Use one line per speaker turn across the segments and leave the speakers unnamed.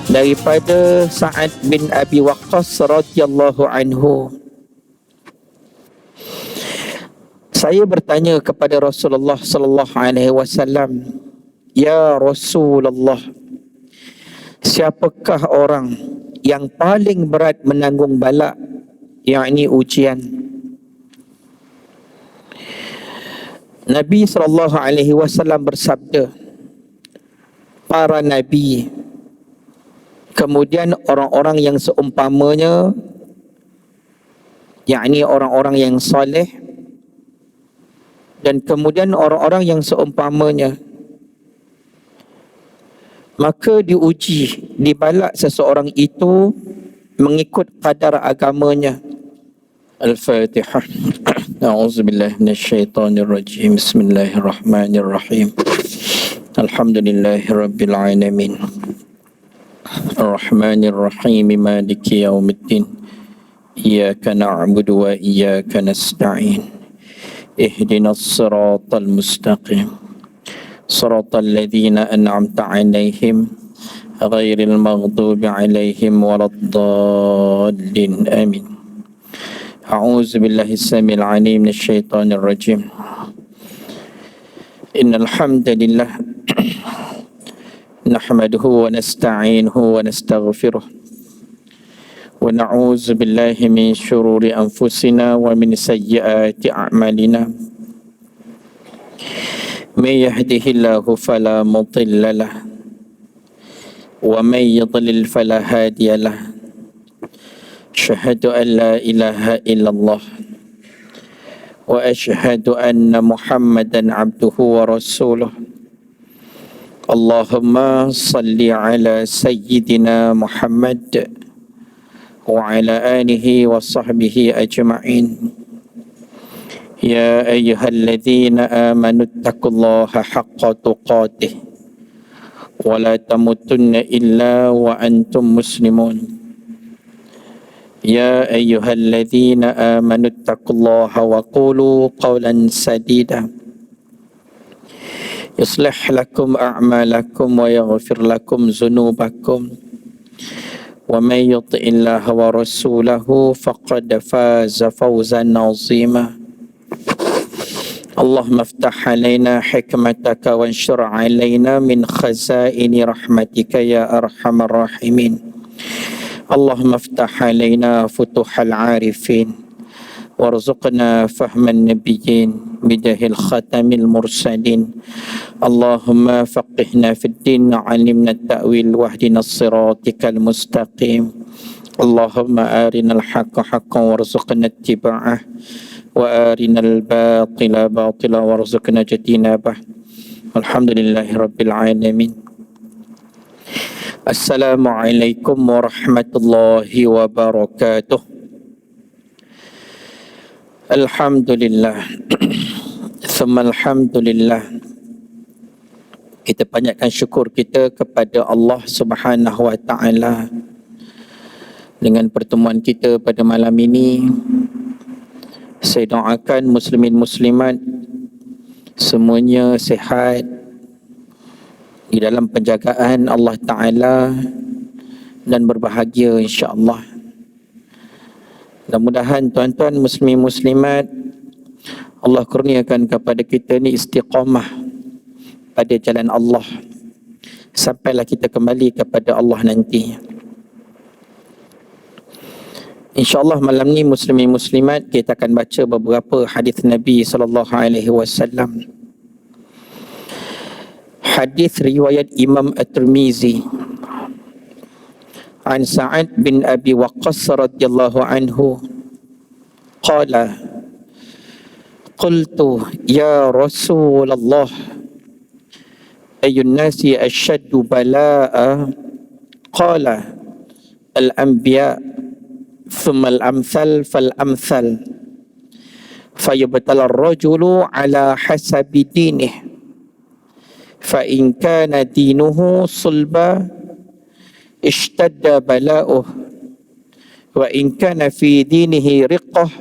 daripada Sa'ad bin Abi Waqqas radhiyallahu anhu. Saya bertanya kepada Rasulullah sallallahu alaihi wasallam, "Ya Rasulullah, siapakah orang yang paling berat menanggung bala, yakni ujian?" Nabi sallallahu alaihi wasallam bersabda, "Para nabi, kemudian orang-orang yang seumpamanya, yakni orang-orang yang soleh, dan kemudian orang-orang yang seumpamanya." Maka diuji, dibalak seseorang itu mengikut kadar agamanya. Al-Fatihah. A'udzubillahi minasyaitonirrajim. Bismillahirrahmanirrahim. Alhamdulillahirabbil alamin. Ar-Rahmanir-Rahim, Maliki yaumiddin. Iyyaka na'budu wa iyyaka nasta'in. Ihdinas siratal mustaqim. Siratal ladzina an'amta 'alaihim ghairil maghdubi 'alaihim waladdallin. Amin. A'udzu billahi samil 'alim minasyaitonir rajim. Innal hamdalillah nahmaduhu wa nasta'inuhu wa nastaghfiruh wa na'udzu billahi min shururi anfusina wa min sayyiati a'malina. May yahdihillahu fala mudilla lahu wa may yudlil fala hadiya lahu. Asyhadu an la ilaha illallah wa asyhadu anna Muhammadan abduhu wa rasuluh. Allahumma salli ala sayyidina Muhammad wa ala alihi wa sahbihi ajma'in. Ya ayyuhalladzina amanu taqullaha haqqa tuqatih wa la tamutunna illa wa antum muslimun. Ya ayyuhalladzina amanu taqullaha wa qulu qawlan sadida yuslih lakum a'malakum wa yaghfir lakum dhunubakum wa may yuti'illaha wa rasulahu faqad faza fawzan 'azima. Allahumma iftah 'alaina hikmataka wanshur 'alaina min khazaini rahmatika ya arhamar rahimin. Allahumma iftah 'alaina futuhal 'arifin warzuqna fahman nabiyyin bidahil khatamil mursalin. Allahumma faqihna fid din, 'allimna at-ta'wil wahdina as-siratikal mustaqim. Allahumma arinal haqqa haqqan warzuqna ittiba'ah wa arinal batila batila warzuqna ijtinabah. Alhamdulillahi rabbil alamin. Assalamualaikum warahmatullahi wabarakatuh. Alhamdulillah. Thumma alhamdulillah. Kita banyakkan syukur kita kepada Allah Subhanahu wa taala dengan pertemuan kita pada malam ini. Saya doakan muslimin muslimat semuanya sihat di dalam penjagaan Allah Ta'ala dan berbahagia insya-Allah. Mudah-mudahan tuan-tuan muslimin muslimat, Allah kurniakan kepada kita ni istiqamah pada jalan Allah sampailah kita kembali kepada Allah nanti. InsyaAllah malam ni muslimin muslimat kita akan baca beberapa hadis Nabi sallallahu alaihi wasallam. Hadis riwayat Imam At-Tirmizi an Sa'ad bin Abi Waqqas radhiyallahu anhu qala qultu ya Rasulullah ayyun nasi ashaddu bala'a qala al-anbiya thumma al-amthal fal-amthal fayubtala ar-rajulu ala hasabi dinihi fa in kana dinuhu sulba ishtadda bala'uh wa in kana fi dinihi riqqah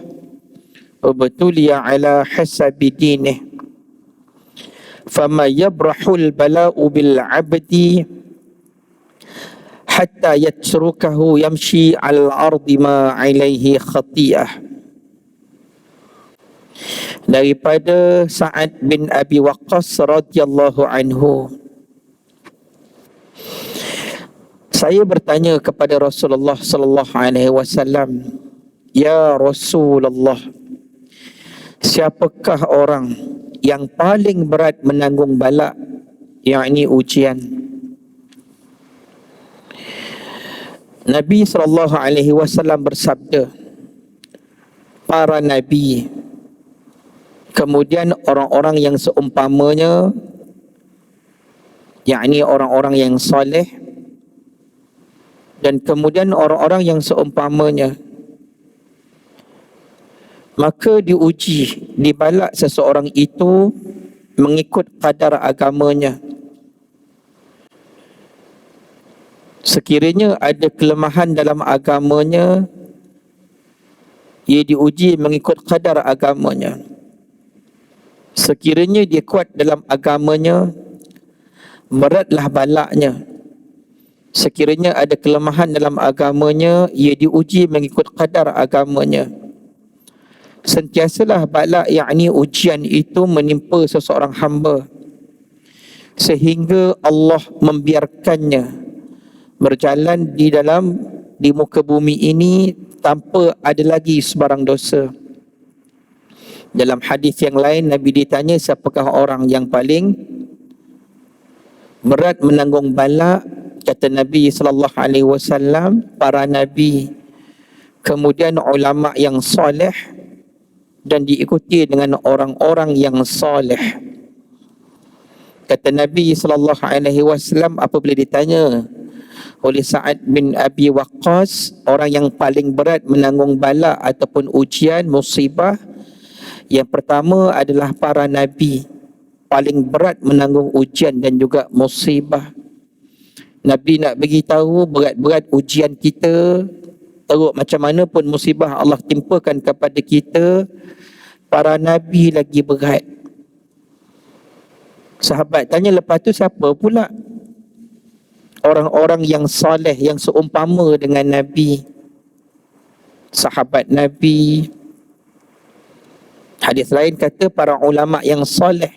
ubtuliya ala hasabi dinihi fama yabrahul bala'u bil abdi hatta yatrukahu yamshi 'alal ardi ma 'alaihi khati'ah. Daripada Sa'ad bin Abi Waqqas radhiyallahu anhu, saya bertanya kepada Rasulullah sallallahu alaihi wasallam, ya Rasulullah, siapakah orang yang paling berat menanggung bala, yakni ujian? Nabi sallallahu alaihi wasallam bersabda, para nabi, kemudian orang-orang yang seumpamanya, yakni orang-orang yang soleh, dan kemudian orang-orang yang seumpamanya. Maka diuji, dibalak seseorang itu mengikut kadar agamanya. Sekiranya ada kelemahan dalam agamanya, ia diuji mengikut kadar agamanya. Sekiranya dia kuat dalam agamanya, beratlah balaknya. Sekiranya ada kelemahan dalam agamanya, ia diuji mengikut kadar agamanya. Sentiasalah balak, yakni ujian itu menimpa seseorang hamba sehingga Allah membiarkannya berjalan di muka bumi ini tanpa ada lagi sebarang dosa. Dalam hadis yang lain, Nabi ditanya siapakah orang yang paling berat menanggung bala. Kata Nabi sallallahu alaihi wasallam, para nabi, kemudian ulama yang soleh, dan diikuti dengan orang-orang yang soleh. Kata Nabi sallallahu alaihi wasallam apabila ditanya oleh Sa'ad bin Abi Waqqas, orang yang paling berat menanggung bala ataupun ujian, musibah, yang pertama adalah para nabi, paling berat menanggung ujian dan juga musibah. Nabi nak beritahu berat-berat ujian kita, teruk macam mana pun musibah Allah timpakan kepada kita, para nabi lagi berat. Sahabat tanya, lepas tu siapa pula? Orang-orang yang soleh, yang seumpama dengan Nabi, sahabat Nabi. Hadis lain kata para ulama yang soleh.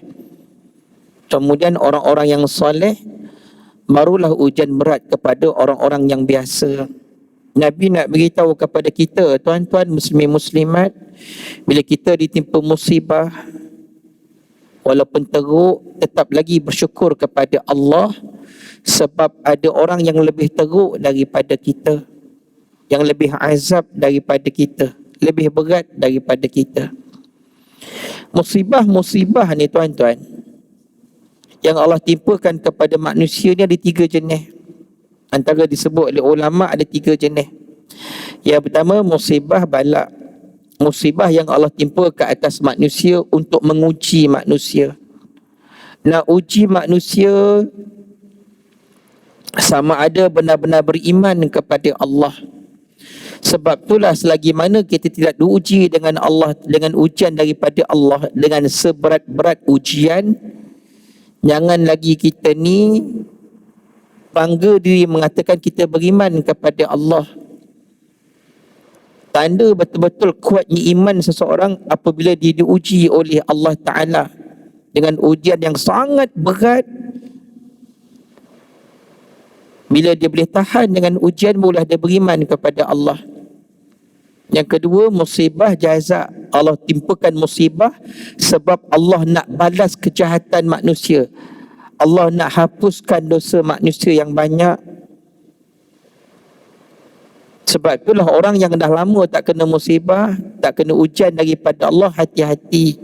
Kemudian orang-orang yang soleh, barulah ujian berat kepada orang-orang yang biasa. Nabi nak beritahu kepada kita, tuan-tuan muslimin muslimat, bila kita ditimpa musibah, walaupun teruk, tetap lagi bersyukur kepada Allah, sebab ada orang yang lebih teruk daripada kita, yang lebih azab daripada kita, lebih berat daripada kita. Musibah-musibah ni tuan-tuan, yang Allah timpakan kepada manusia ni ada 3 jenis. Antara disebut oleh ulama ada 3 jenis. Yang pertama, musibah balak. Musibah yang Allah timpa ke atas manusia untuk menguji manusia. Nak uji manusia sama ada benar-benar beriman kepada Allah. Sebab itulah selagi mana kita tidak diuji dengan Allah, dengan ujian daripada Allah, dengan seberat-berat ujian, jangan lagi kita ni bangga diri mengatakan kita beriman kepada Allah. Tanda betul-betul kuatnya iman seseorang apabila dia diuji oleh Allah Ta'ala dengan ujian yang sangat berat. Bila dia boleh tahan dengan ujian, barulah dia beriman kepada Allah. Yang kedua, musibah jaza. Allah timpakan musibah sebab Allah nak balas kejahatan manusia. Allah nak hapuskan dosa manusia yang banyak. Sebab itulah orang yang dah lama tak kena musibah, tak kena ujian daripada Allah, hati-hati.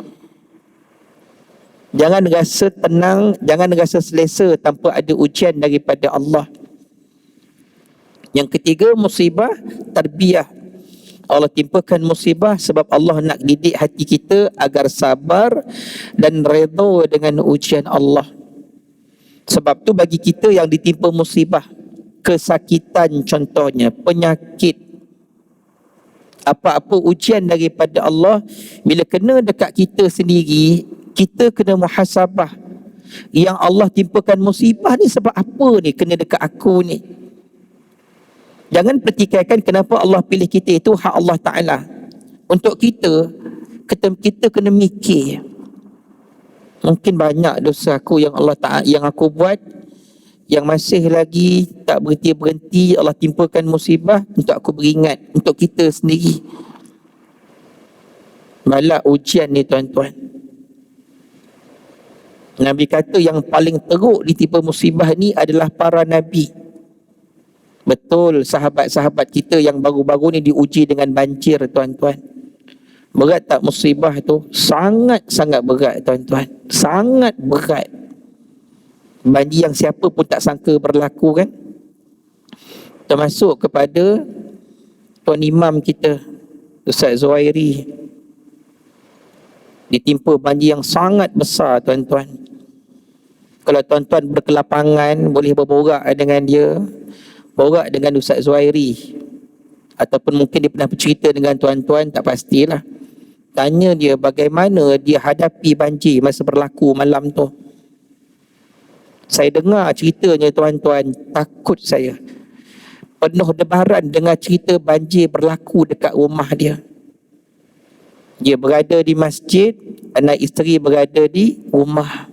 Jangan rasa tenang, jangan rasa selesa tanpa ada ujian daripada Allah. Yang ketiga, musibah tarbiyah. Allah timpakan musibah sebab Allah nak didik hati kita agar sabar dan redha dengan ujian Allah. Sebab tu bagi kita yang ditimpa musibah, kesakitan contohnya, penyakit, apa-apa ujian daripada Allah, bila kena dekat kita sendiri, kita kena muhasabah. Yang Allah timpakan musibah ni sebab apa ni kena dekat aku ni? Jangan pertikaikan kenapa Allah pilih kita, itu hak Allah Ta'ala. Untuk kita, kita kena mikir, mungkin banyak dosa aku yang Allah Ta'ala yang aku buat, yang masih lagi tak berhenti-berhenti Allah timpakan musibah, untuk aku beringat, untuk kita sendiri. Bala ujian ni tuan-tuan. Nabi kata yang paling teruk ditimpa musibah ni adalah para Nabi. Betul, sahabat-sahabat kita yang baru-baru ni diuji dengan banjir tuan-tuan. Berat tak musibah tu? Sangat-sangat berat tuan-tuan. Sangat berat. Banjir yang siapa pun tak sangka berlaku kan. Termasuk kepada Tuan Imam kita, Ustaz Zuhairi. Ditimpa banjir yang sangat besar tuan-tuan. Kalau tuan-tuan berkelapangan, boleh berborak dengan dia, borak dengan Ustaz Zuhairi, ataupun mungkin dia pernah bercerita dengan tuan-tuan, tak pastilah. Tanya dia bagaimana dia hadapi banjir masa berlaku malam tu. Saya dengar ceritanya tuan-tuan, takut saya. Penuh debaran dengar cerita banjir berlaku dekat rumah dia. Dia berada di masjid, anak isteri berada di rumah.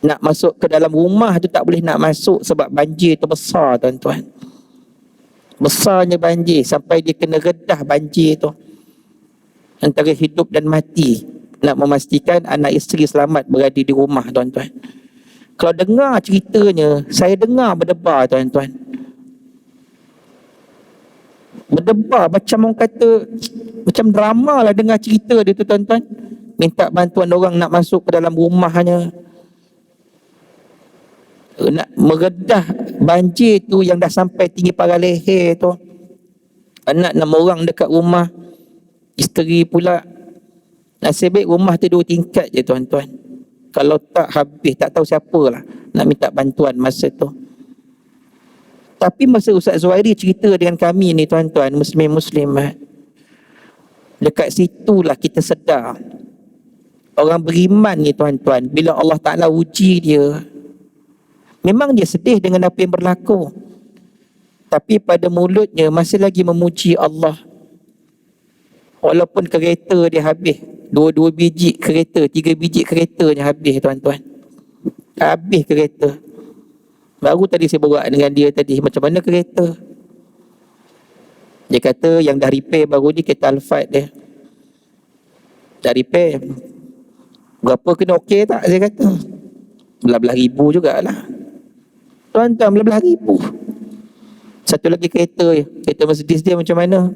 Nak masuk ke dalam rumah tu tak boleh nak masuk sebab banjir tu besar tuan-tuan. Besarnya banjir sampai dia kena redah banjir tu. Antara hidup dan mati, nak memastikan anak isteri selamat berada di rumah tuan-tuan. Kalau dengar ceritanya, saya dengar berdebar tuan-tuan. Berdebar macam orang kata, macam drama lah dengar cerita dia tu tuan-tuan. Minta bantuan orang nak masuk ke dalam rumahnya, nak meredah banjir tu yang dah sampai tinggi paras leher tu. Anak 6 orang dekat rumah, isteri pula. Nasib baik rumah tu 2 tingkat je tuan-tuan. Kalau tak habis, tak tahu siapalah nak minta bantuan masa tu. Tapi masa Ustaz Zuhairi cerita dengan kami ni tuan-tuan, muslim-muslimat, dekat situlah kita sedar orang beriman ni tuan-tuan, bila Allah Ta'ala uji dia, memang dia sedih dengan apa yang berlaku, tapi pada mulutnya masih lagi memuji Allah. Walaupun kereta dia habis, 2 biji kereta, 3 biji keretanya habis tuan-tuan. Habis kereta. Baru tadi saya borak dengan dia tadi, macam mana kereta? Dia kata yang dah repair baru ni kereta Alphard dia. Dah repair. Berapa kena okey tak? Saya kata belah-belah ribu jugalah tuan-tuan, belah-belah ribu. Satu lagi kereta Mercedes dia macam mana?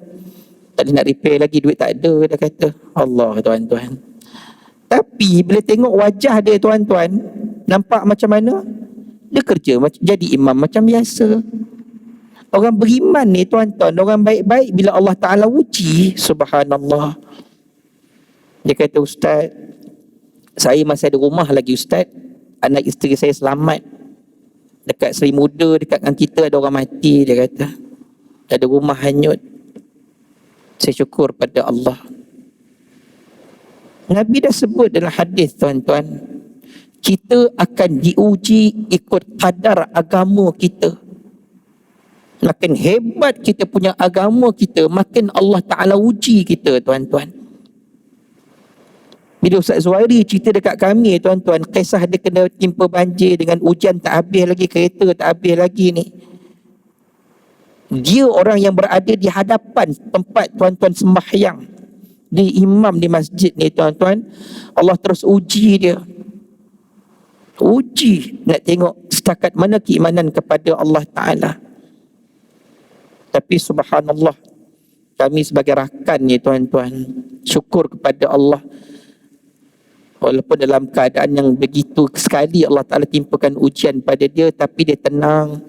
Tak ada nak repair lagi, duit tak ada, dah kata. Allah tuan-tuan. Tapi bila tengok wajah dia tuan-tuan, nampak macam mana? Dia kerja jadi imam macam biasa. Orang beriman ni tuan-tuan, orang baik-baik, bila Allah Ta'ala uji, subhanallah. Dia kata, Ustaz, saya masih ada rumah lagi Ustaz. Anak isteri saya selamat. Dekat Seri Muda, dekat dengan kita ada orang mati, dia kata. Ada rumah hanyut. Saya syukur pada Allah. Nabi dah sebut dalam hadis tuan-tuan, kita akan diuji ikut kadar agama kita. Makin hebat kita punya agama kita, makin Allah Ta'ala uji kita tuan-tuan. Bila Ustaz Zuhairi cerita dekat kami tuan-tuan, kisah dia kena timpa banjir dengan hujan tak habis lagi, kereta tak habis lagi ni. Dia orang yang berada di hadapan tempat tuan-tuan sembahyang, di imam di masjid ni tuan-tuan, Allah terus uji dia. Uji nak tengok setakat mana keimanan kepada Allah Ta'ala. Tapi subhanallah, kami sebagai rakan ni tuan-tuan, syukur kepada Allah. Walaupun dalam keadaan yang begitu sekali Allah Ta'ala timpakan ujian pada dia, tapi dia tenang.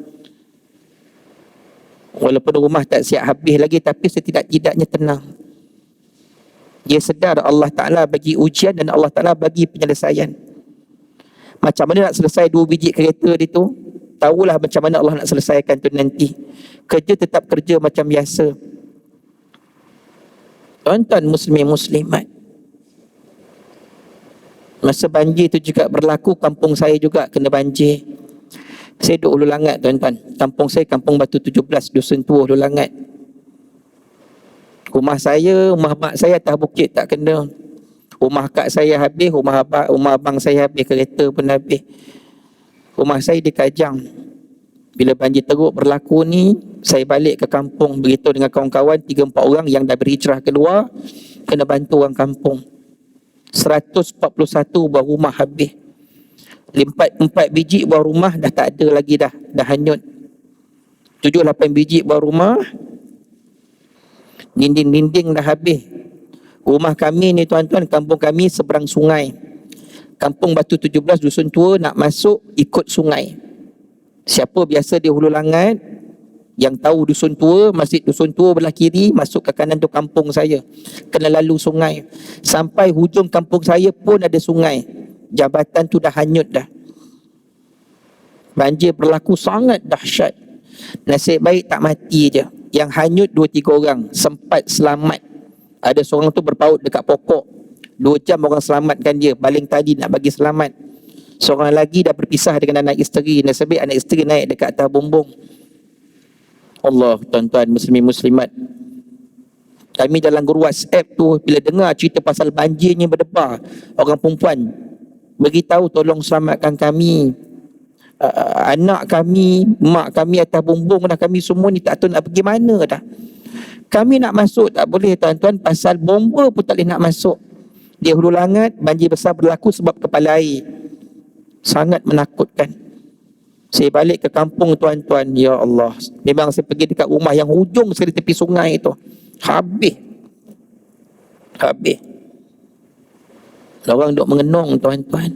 Walaupun rumah tak siap habis lagi, tapi setidak-tidaknya tenang. Dia sedar Allah Ta'ala bagi ujian dan Allah Ta'ala bagi penyelesaian. Macam mana nak selesai 2 biji kereta dia tu, tahulah macam mana Allah nak selesaikan tu nanti. Kerja tetap kerja macam biasa. Tuan-tuan muslimin-muslimat, masa banjir tu juga berlaku, kampung saya juga kena banjir. Saya duduk Hulu Langat tuan-tuan. Kampung saya Kampung Batu 17, Dusun Tua Hulu Langat. Rumah saya, rumah mak saya atas bukit tak kena. Rumah kak saya habis, rumah abang saya habis, kereta pun habis. Rumah saya di Kajang. Bila banjir teruk berlaku ni, saya balik ke kampung, beritahu dengan kawan-kawan 3-4 orang yang dah berhijrah keluar, kena bantu orang kampung. 141 buah rumah habis. 4 biji buah rumah dah tak ada lagi dah hanyut. 7-8 biji buah rumah, dinding-dinding dah habis. Rumah kami ni tuan-tuan, kampung kami seberang sungai. Kampung Batu 17 Dusun Tua, nak masuk ikut sungai. Siapa biasa di Hulu Langat yang tahu Dusun Tua, masjid Dusun Tua belah kiri, masuk ke kanan tu kampung saya, kena lalu sungai. Sampai hujung kampung saya pun ada sungai. Jabatan tu dah hanyut dah. Banjir berlaku sangat dahsyat. Nasib baik tak mati je. Yang hanyut 2-3 orang, sempat selamat. Ada seorang tu berpaut dekat pokok, 2 jam orang selamatkan dia, baling tadi nak bagi selamat. Seorang lagi dah berpisah dengan anak isteri. Nasib baik anak isteri naik dekat atas bumbung. Allah, tuan-tuan muslimin muslimat, kami dalam guru WhatsApp tu, bila dengar cerita pasal banjirnya berdebar, orang perempuan beritahu tolong selamatkan kami, anak kami, mak kami atas bumbung dah, kami semua ni tak tahu nak pergi mana dah. Kami nak masuk tak boleh tuan-tuan, pasal bomba pun tak boleh nak masuk. Di Hulu Langat banjir besar berlaku sebab kepala air. Sangat menakutkan. Saya balik ke kampung tuan-tuan, ya Allah, memang saya pergi dekat rumah yang hujung sekali tepi sungai tu, habis. Orang duk mengenong tuan-tuan.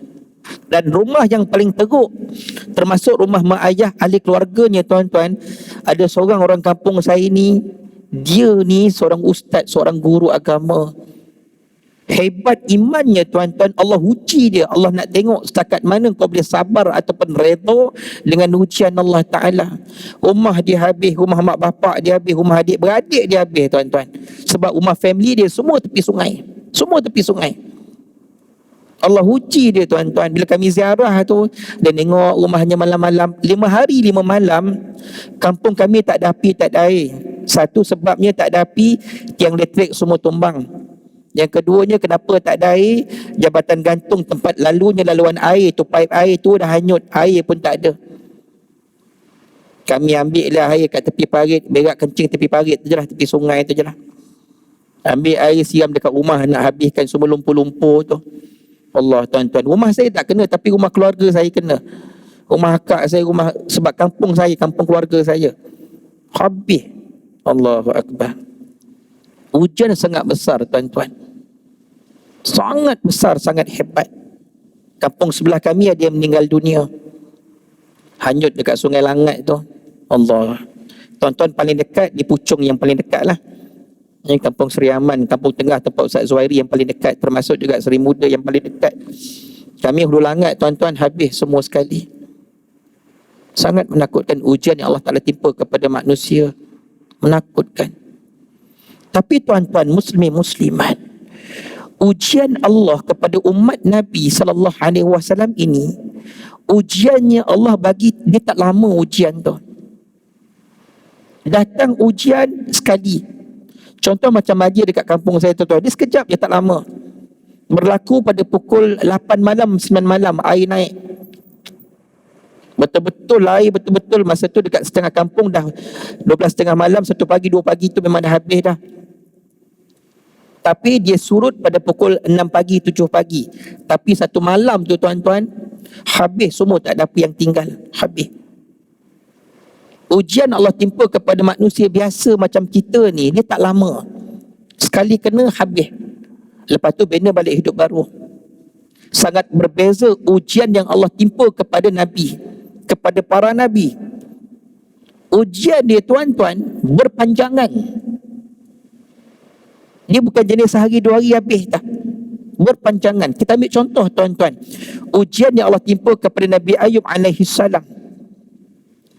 Dan rumah yang paling teruk, termasuk rumah mak ayah ahli keluarganya tuan-tuan, ada seorang orang kampung saya ni, dia ni seorang ustaz, seorang guru agama. Hebat imannya tuan-tuan, Allah uji dia. Allah nak tengok setakat mana kau boleh sabar ataupun redha dengan ujian Allah Ta'ala. Rumah dia habis, rumah mak bapak dia habis, rumah adik beradik dia habis tuan-tuan. Sebab rumah family dia semua tepi sungai. Semua tepi sungai. Allah uji dia tuan-tuan. Bila kami ziarah tu, dan tengok rumahnya malam-malam, 5 hari 5 malam, kampung kami tak ada api, tak ada air. Satu sebabnya tak ada api, tiang elektrik semua tumbang. Yang keduanya, kenapa tak ada air? Jabatan gantung tempat lalunya laluan air tu, pipe air tu dah hanyut, air pun tak ada. Kami ambil lah air kat tepi parit, berak kencing tepi parit tu je lah, tepi sungai tu je lah. Ambil air siram dekat rumah, nak habiskan semua lumpur-lumpur tu. Allah tuan-tuan, rumah saya tak kena, tapi rumah keluarga saya kena. Rumah akak saya, rumah, sebab kampung saya, kampung keluarga saya habis. Allahu Akbar. Hujan sangat besar tuan-tuan, sangat besar, sangat hebat. Kampung sebelah kami ada yang meninggal dunia, hanyut dekat Sungai Langat tu. Allah, tuan-tuan, paling dekat di Puchong, yang paling dekat lah. Ini Kampung Seri Aman, Kampung Tengah tempat Ustaz Zuhairi yang paling dekat, termasuk juga Seri Muda yang paling dekat. Kami Hulu Langat tuan-tuan habis semua sekali. Sangat menakutkan ujian yang Allah Ta'ala timpa kepada manusia. Menakutkan. Tapi tuan-tuan muslimin muslimat, ujian Allah kepada umat Nabi SAW ini, ujiannya Allah bagi dia tak lama. Ujian tu datang ujian sekali. Contoh macam banjir dekat kampung saya tu, dia sekejap je, tak lama. Berlaku pada pukul 8 malam, 9 malam, air naik. Betul-betul air, betul-betul masa tu dekat setengah kampung dah 12.30 malam, 1 pagi, 2 pagi tu memang dah habis dah. Tapi dia surut pada pukul 6 pagi, 7 pagi. Tapi 1 malam tu tuan-tuan, habis semua, tak ada apa yang tinggal, habis. Ujian Allah timpa kepada manusia biasa macam kita ni, dia tak lama. Sekali kena, habis. Lepas tu bina balik hidup baru. Sangat berbeza ujian yang Allah timpa kepada Nabi, kepada para Nabi. Ujian dia tuan-tuan berpanjangan. Dia bukan jenis sehari 2 hari habis tak. Berpanjangan. Kita ambil contoh tuan-tuan, ujian yang Allah timpa kepada Nabi Ayub alaihi salam.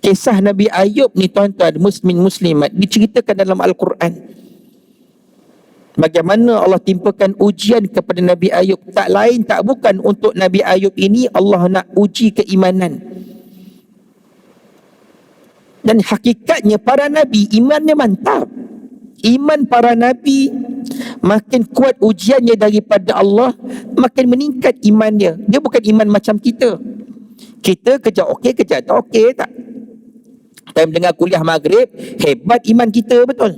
Kisah Nabi Ayub ni tuan-tuan muslimin muslimat diceritakan dalam Al-Quran. Bagaimana Allah timpakan ujian kepada Nabi Ayub, tak lain tak bukan untuk Nabi Ayub ini Allah nak uji keimanan. Dan hakikatnya para Nabi imannya mantap. Iman para Nabi makin kuat ujiannya daripada Allah, makin meningkat imannya. Dia bukan iman macam kita. Kita kejap okey, kejap tak okey tak. Time dengar kuliah maghrib, hebat iman kita betul.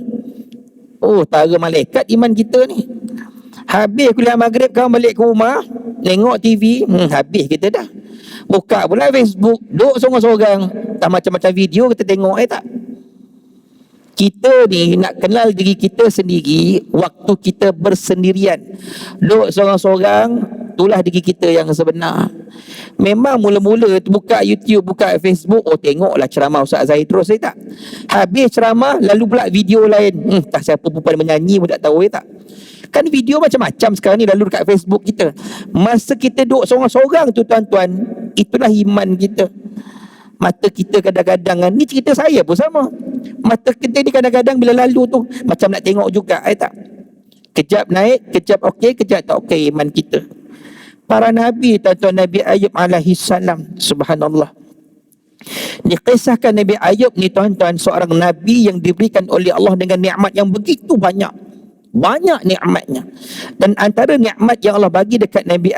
Oh, tara malaikat iman kita ni. Habis kuliah maghrib, kamu balik ke rumah, tengok TV, habis kita dah. Buka pula Facebook, duduk sorang-sorang, tak macam-macam video kita tengok tak. Kita ni nak kenal diri kita sendiri waktu kita bersendirian. Duduk sorang-sorang, itulah diri kita yang sebenar. Memang mula-mula buka YouTube, buka Facebook, oh tengoklah ceramah Ustaz Zahid terus tak. Habis ceramah, lalu pula video lain. Tak siapa perempuan menyanyi pun tak tahu tak. Kan video macam-macam sekarang ni lalu dekat Facebook kita. Masa kita duduk sorang-sorang tu tuan-tuan, itulah iman kita. Mata kita kadang-kadang, ni cerita saya pun sama. Mata kita ni kadang-kadang bila lalu tu macam nak tengok juga, tak? Kejap naik, kejap okey, kejap tak okey iman kita. Para Nabi, tuan-tuan, Nabi Ayub alaihi salam, subhanallah. Dikisahkan Nabi Ayub ni tuan-tuan, seorang Nabi yang diberikan oleh Allah dengan nikmat yang begitu banyak. Banyak nikmatnya. Dan antara nikmat yang Allah bagi dekat Nabi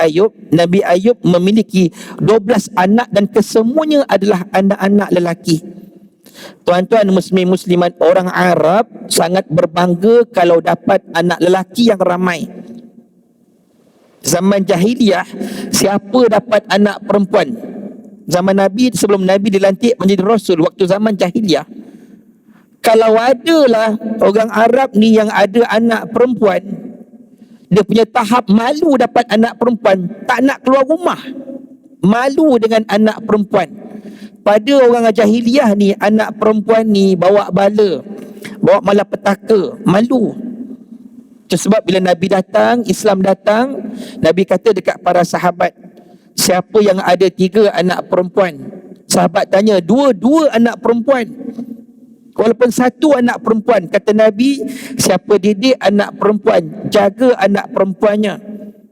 Ayub memiliki 12 anak dan kesemuanya adalah anak-anak lelaki. Tuan-tuan muslimat, orang Arab sangat berbangga kalau dapat anak lelaki yang ramai. Zaman jahiliyah, siapa dapat anak perempuan? Zaman Nabi, sebelum Nabi dilantik menjadi Rasul, waktu zaman jahiliyah, kalau adalah orang Arab ni yang ada anak perempuan, dia punya tahap malu dapat anak perempuan, tak nak keluar rumah, malu dengan anak perempuan. Pada orang jahiliyah ni, anak perempuan ni bawa bala, bawa malapetaka, malu. Itu sebab bila Nabi datang, Islam datang, Nabi kata dekat para sahabat, siapa yang ada 3 anak perempuan? Sahabat tanya, 2 anak perempuan. Walaupun 1 anak perempuan, kata Nabi, siapa didik anak perempuan, jaga anak perempuannya,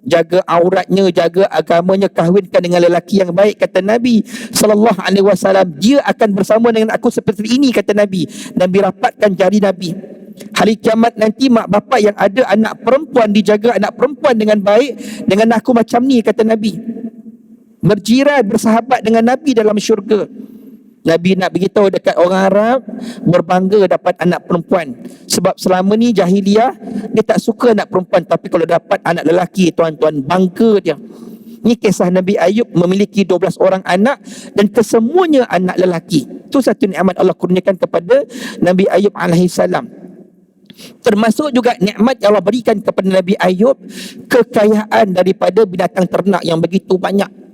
jaga auratnya, jaga agamanya, kahwinkan dengan lelaki yang baik, kata Nabi sallallahu alaihi wasallam, dia akan bersama dengan aku seperti ini, kata Nabi. Nabi rapatkan jari Nabi. Hari kiamat nanti mak bapak yang ada anak perempuan, dijaga anak perempuan dengan baik, dengan aku macam ni, kata Nabi. Berjiran, bersahabat dengan Nabi dalam syurga. Nabi nak beritahu dekat orang Arab, berbangga dapat anak perempuan. Sebab selama ni jahiliyah, dia tak suka anak perempuan, tapi kalau dapat anak lelaki, tuan-tuan, bangga dia. Ini kisah Nabi Ayub memiliki 12 orang anak dan kesemuanya anak lelaki. Itu satu nikmat Allah kurniakan kepada Nabi Ayub alaihi salam. Termasuk juga nikmat yang Allah berikan kepada Nabi Ayub, kekayaan daripada binatang ternak yang begitu banyak.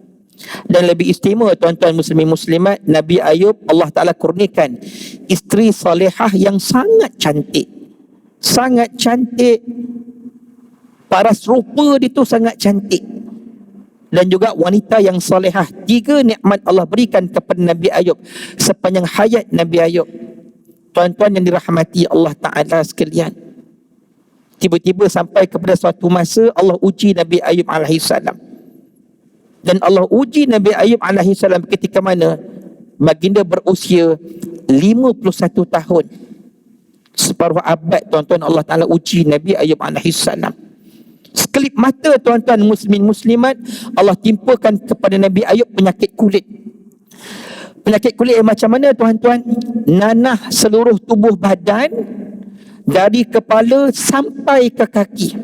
Dan lebih istimewa tuan-tuan muslimat, Nabi Ayub Allah Ta'ala kurniakan isteri salihah yang sangat cantik. Sangat cantik. Paras rupa dia tu sangat cantik. Dan juga wanita yang salihah. 3 nikmat Allah berikan kepada Nabi Ayub sepanjang hayat Nabi Ayub. Tuan-tuan yang dirahmati Allah Ta'ala sekalian, tiba-tiba sampai kepada suatu masa Allah uji Nabi Ayub alaihi salam. Dan Allah uji Nabi Ayub alaihi salam ketika mana baginda berusia 51 tahun. Separuh abad tuan-tuan Allah Ta'ala uji Nabi Ayub alaihi salam. Sekelip mata tuan-tuan muslimat, Allah timpakan kepada Nabi Ayub penyakit kulit. Penyakit kulit yang macam mana tuan-tuan? Nanah seluruh tubuh badan, dari kepala sampai ke kaki.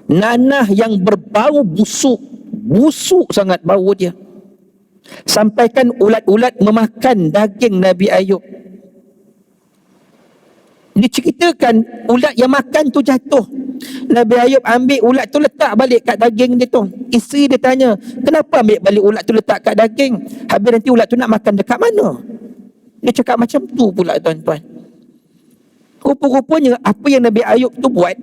Nanah yang berbau busuk. Busuk sangat bau dia. Sampaikan ulat-ulat memakan daging Nabi Ayub. Diceritakan ulat yang makan tu jatuh. Nabi Ayub ambil ulat tu letak balik kat daging dia tu. Isteri dia tanya, kenapa ambil balik ulat tu letak kat daging? Habis nanti ulat tu nak makan dekat mana? Dia cakap macam tu pula tuan-tuan. Rupa-rupanya apa yang Nabi Ayub tu buat,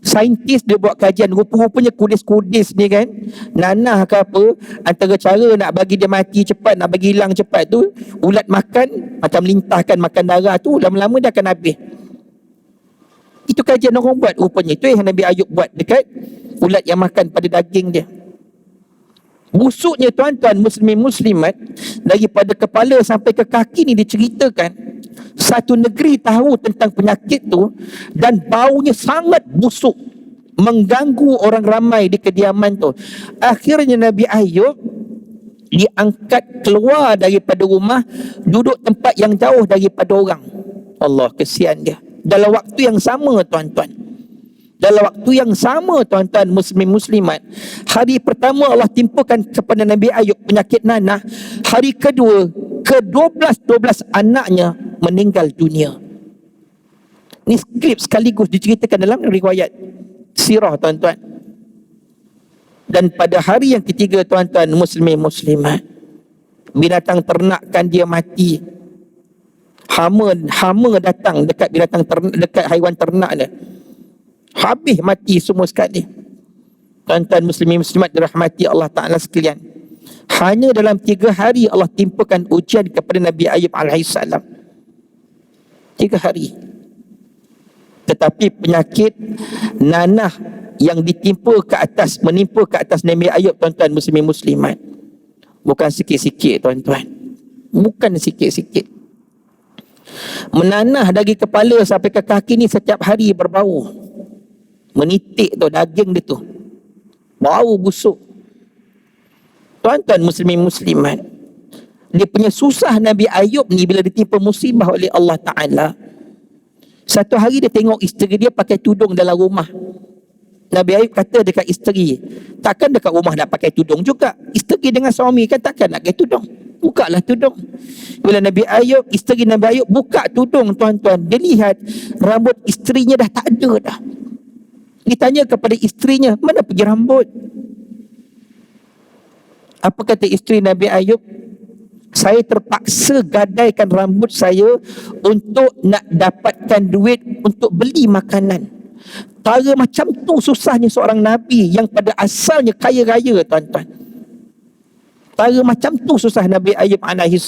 saintis dia buat kajian, rupa-rupanya kudis-kudis ni kan, nanah ke apa, antara cara nak bagi dia mati cepat, nak bagi hilang cepat tu, ulat makan, macam lintahkan makan darah tu, lama-lama dia akan habis. Itu kajian orang buat rupanya. Itu yang Nabi Ayub buat dekat ulat yang makan pada daging dia. Busuknya tuan-tuan muslimin muslimat, daripada kepala sampai ke kaki ni diceritakan. Satu negeri tahu tentang penyakit tu dan baunya sangat busuk, mengganggu orang ramai di kediaman tu. Akhirnya Nabi Ayub diangkat keluar daripada rumah, duduk tempat yang jauh daripada orang. Allah, kesian dia. Dalam waktu yang sama tuan-tuan, dalam waktu yang sama tuan-tuan muslimin muslimat, hari pertama Allah timpakan kepada Nabi Ayub penyakit nanah. Hari kedua, ke-12 anaknya meninggal dunia. Ini skrip sekaligus diceritakan dalam riwayat sirah tuan-tuan. Dan pada hari yang ketiga tuan-tuan muslimin muslimat, binatang ternakan dia mati. Hama datang dekat binatang dekat haiwan ternak dia. Habis mati semua sekali. Tuan-tuan muslimin muslimat dirahmati Allah Ta'ala sekalian, hanya dalam 3 hari Allah timpakan ujian kepada Nabi Ayub AS. 3 hari. Tetapi penyakit nanah yang menimpa ke atas Nabi Ayub tuan-tuan muslimin muslimat, bukan sikit-sikit tuan-tuan. Bukan sikit-sikit. Menanah dari kepala sampai ke kaki ni setiap hari berbau. Menitik tu daging dia tu, bau busuk. Tuan-tuan muslimin muslimat, dia punya susah Nabi Ayub ni bila ditimpa musibah oleh Allah Ta'ala. Satu hari dia tengok isteri dia pakai tudung dalam rumah. Nabi Ayub kata dekat isteri, takkan dekat rumah nak pakai tudung juga? Isteri dengan suami kan takkan nak pakai tudung? Bukalah tudung. Bila isteri Nabi Ayub buka tudung tuan-tuan, dia lihat rambut isterinya dah tak ada dah. Ditanya kepada isterinya, mana pergi rambut? Apa kata isteri Nabi Ayub? Saya terpaksa gadaikan rambut saya untuk nak dapatkan duit untuk beli makanan. Cara macam tu susahnya seorang Nabi yang pada asalnya kaya raya tuan-tuan. Cara macam tu susah Nabi Ayub AS.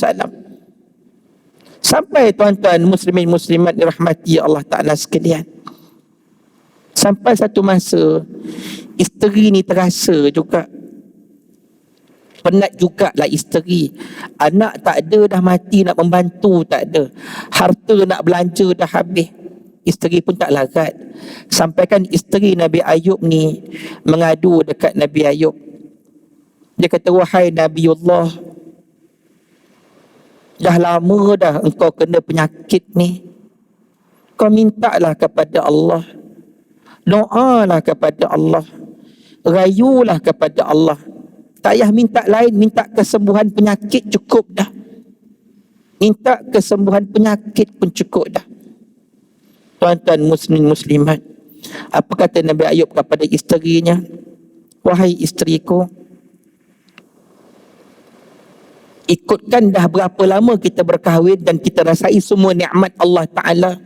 Sampai tuan-tuan muslimin muslimat dirahmati Allah Ta'ala sekalian, sampai satu masa isteri ni terasa juga penat jugalah isteri. Anak tak ada dah mati, nak membantu tak ada, harta nak belanja dah habis. Isteri pun tak larat. Sampaikan isteri Nabi Ayub ni mengadu dekat Nabi Ayub. Dia kata, wahai Nabiullah, dah lama dah engkau kena penyakit ni. Kau mintalah kepada Allah, doalah kepada Allah, rayulah kepada Allah. Tak payah minta lain, minta kesembuhan penyakit cukup dah. Minta kesembuhan penyakit pun cukup dah. Tuan-tuan muslimin muslimat, apa kata Nabi Ayub kepada isterinya? Wahai isteriku, ikutkan dah berapa lama kita berkahwin dan kita rasai semua nikmat Allah Ta'ala.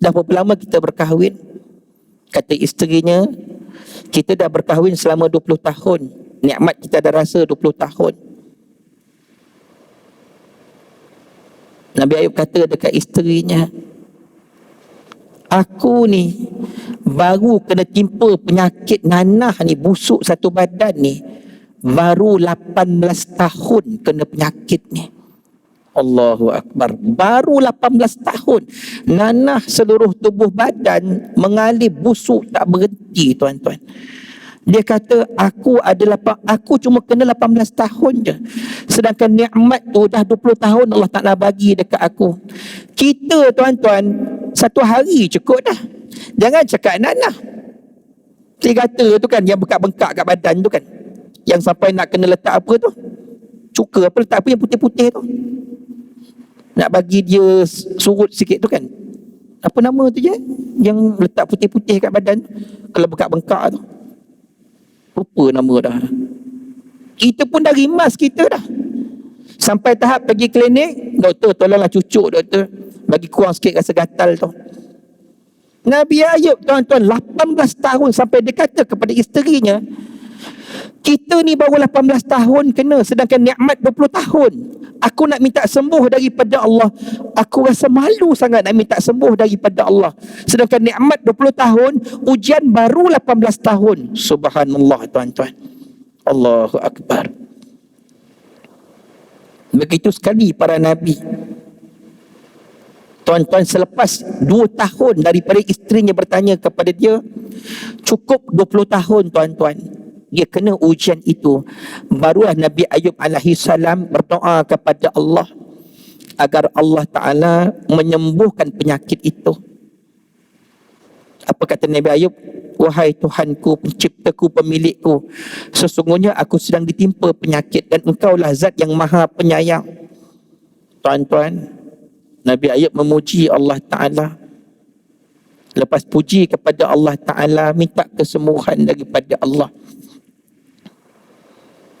Dah berapa lama kita berkahwin? Kata isterinya, kita dah berkahwin selama 20 tahun. Nikmat kita dah rasa 20 tahun. Nabi Ayub kata dekat isterinya, aku ni baru kena timpa penyakit nanah ni, busuk satu badan ni, baru 18 tahun kena penyakit ni. Allahu Akbar. Baru 18 tahun nanah seluruh tubuh badan, mengalir busuk tak berhenti tuan-tuan. Dia kata, aku cuma kena 18 tahun je, sedangkan nikmat tu dah 20 tahun Allah Ta'ala bagi dekat aku. Kita tuan-tuan, satu hari cukup dah. Jangan cakap nanah. Trigata tu kan, yang bengkak-bengkak kat badan tu kan, yang sampai nak kena letak apa tu, cuka apa, letak apa yang putih-putih tu, nak bagi dia surut sikit tu kan. Apa nama tu je, yang letak putih-putih kat badan kalau bengkak-bengkak tu, lupa nama dah. Kita pun dah rimas kita dah. Sampai tahap pergi klinik, doktor tolonglah cucuk doktor, bagi kurang sikit rasa gatal tu. Nabi Ayub tuan-tuan 18 tahun, sampai dia kata kepada isterinya, kita ni baru 18 tahun kena, sedangkan nikmat 20 tahun. Aku nak minta sembuh daripada Allah, aku rasa malu sangat nak minta sembuh daripada Allah, sedangkan nikmat 20 tahun, ujian baru 18 tahun. Subhanallah tuan-tuan. Allahu Akbar. Begitu sekali para Nabi. Tuan-tuan, selepas 2 tahun daripada isterinya bertanya kepada dia, cukup 20 tahun tuan-tuan, dia kena ujian itu. Barulah Nabi Ayub alaihi salam berdoa kepada Allah agar Allah Ta'ala menyembuhkan penyakit itu. Apa kata Nabi Ayub? Wahai Tuhanku, penciptaku, pemilikku, sesungguhnya aku sedang ditimpa penyakit dan engkaulah zat yang maha penyayang. Tuan-tuan, Nabi Ayub memuji Allah Ta'ala. Lepas puji kepada Allah Ta'ala, minta kesembuhan daripada Allah.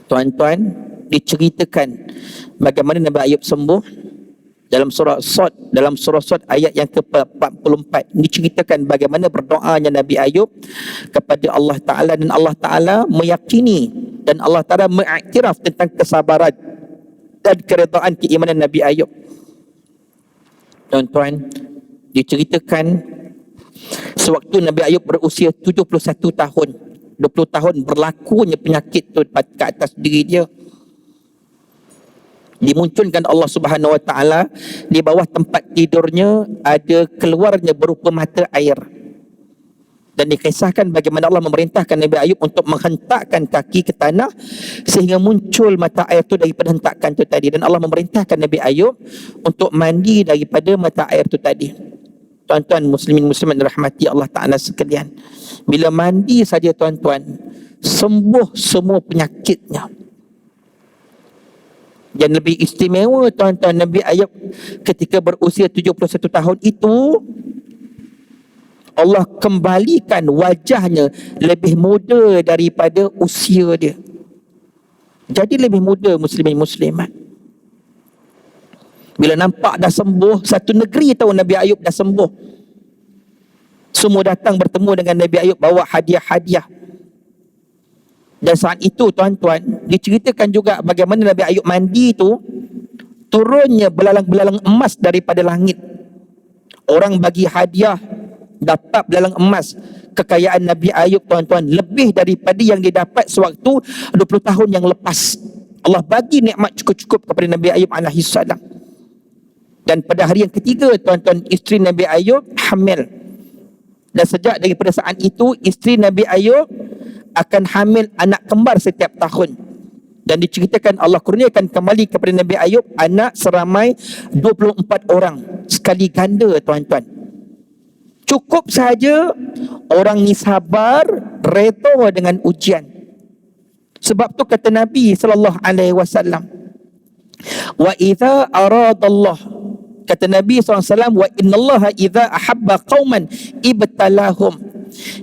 Tuan-tuan, diceritakan bagaimana Nabi Ayub sembuh. Dalam surah Sad ayat yang ke-44 diceritakan bagaimana berdoanya Nabi Ayub kepada Allah Ta'ala, dan Allah Ta'ala meyakini dan Allah Ta'ala mengiktiraf tentang kesabaran dan keredaan keimanan Nabi Ayub. Tuan-tuan, diceritakan sewaktu Nabi Ayub berusia 71 tahun, 20 tahun berlakunya penyakit tu ke atas diri dia, dimunculkan Allah Subhanahu Wa Taala di bawah tempat tidurnya ada keluarnya berupa mata air. Dan dikisahkan bagaimana Allah memerintahkan Nabi Ayub untuk menghentakkan kaki ke tanah sehingga muncul mata air tu daripada hentakan tu tadi. Dan Allah memerintahkan Nabi Ayub untuk mandi daripada mata air tu tadi. Tuan-tuan muslimin muslimat rahmati Allah Ta'ala sekalian, bila mandi saja tuan-tuan, sembuh semua penyakitnya. Dan lebih istimewa tuan-tuan, Nabi Ayub ketika berusia 71 tahun itu, Allah kembalikan wajahnya lebih muda daripada usia dia. Jadi lebih muda muslimin muslimat. Bila nampak dah sembuh, satu negeri tahu Nabi Ayub dah sembuh. Semua datang bertemu dengan Nabi Ayub, bawa hadiah-hadiah. Dan saat itu tuan-tuan, diceritakan juga bagaimana Nabi Ayub mandi itu, turunnya belalang-belalang emas daripada langit. Orang bagi hadiah, dapat belalang emas. Kekayaan Nabi Ayub tuan-tuan lebih daripada yang dia dapat sewaktu 20 tahun yang lepas. Allah bagi nikmat cukup-cukup kepada Nabi Ayub alaihi salam. Dan pada hari yang ketiga tuan-tuan, isteri Nabi Ayub hamil. Dan sejak daripada saat itu, isteri Nabi Ayub akan hamil anak kembar setiap tahun. Dan diceritakan Allah kurniakan kembali kepada Nabi Ayub anak seramai 24 orang, sekali ganda tuan-tuan. Cukup sahaja orang ni sabar, redha dengan ujian. Sebab tu kata Nabi SAW, wa idza aradallah, kata Nabi SAW, wa innallaha idza ahabba qauman ibtalahum.